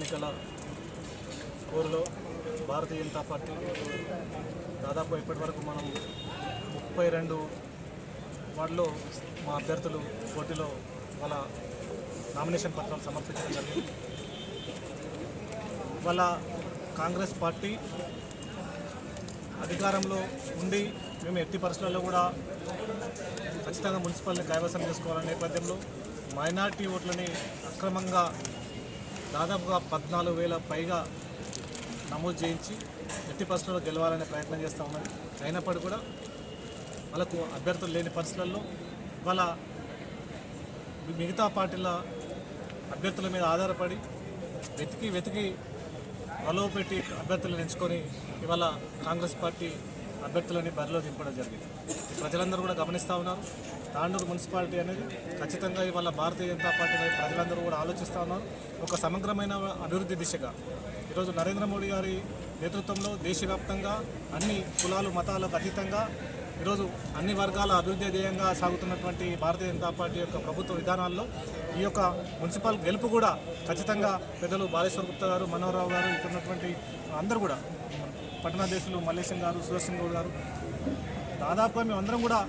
ఎన్నికల కోరులో భారతీయ జనతా పార్టీ దాదాపు ఇప్పటివరకు మనం 32 వార్డులో మా అభ్యర్థులు పోటీలో వాళ్ళ నామినేషన్ పత్రాలు సమర్పించడం జరిగింది. వాళ్ళ కాంగ్రెస్ పార్టీ అధికారంలో ఉండి మేము ఎట్టి పరిస్థితుల్లో కూడా ఖచ్చితంగా మున్సిపల్ని కైవసం చేసుకోవాలనే నేపథ్యంలో మైనార్టీ ఓట్లని అక్రమంగా దాదాపుగా 14,000 పైగా నమోదు చేయించి ఎట్టి పరిస్థితుల్లో గెలవాలనే ప్రయత్నం చేస్తూ ఉన్నది. అయినప్పటికీ కూడా వాళ్ళకు అభ్యర్థులు లేని పరిస్థితుల్లో వాళ్ళ మిగతా పార్టీల అభ్యర్థుల మీద ఆధారపడి వెతికి వలవ పెట్టి అభ్యర్థులను ఎంచుకొని ఇవాళ కాంగ్రెస్ పార్టీ అభ్యర్థులని బరిలో దింపడం జరిగింది. ప్రజలందరూ కూడా గమనిస్తూ ఉన్నారు. తాండూరు మున్సిపాలిటీ అనేది ఖచ్చితంగా ఇవాళ భారతీయ జనతా పార్టీ ప్రజలందరూ కూడా ఆలోచిస్తూ ఉన్నారు. ఒక సమగ్రమైన అభివృద్ధి దిశగా ఈరోజు నరేంద్ర మోడీ గారి నేతృత్వంలో దేశవ్యాప్తంగా అన్ని కులాలు మతాలకు అతీతంగా ఈరోజు అన్ని వర్గాల అభివృద్ధి ధ్యేయంగా సాగుతున్నటువంటి భారతీయ జనతా పార్టీ యొక్క ప్రభుత్వ విధానాల్లో ఈ యొక్క మున్సిపల్ గెలుపు కూడా ఖచ్చితంగా పెద్దలు బాలేశ్వర్ గుప్తా గారు, మనోహరరావు గారు, ఇక్కడ ఉన్నటువంటి అందరూ కూడా పట్టణాధ్యక్షులు మల్లేశం గారు, సుదర్శన్ గౌడ్ గారు, దాదాపుగా మేమందరం కూడా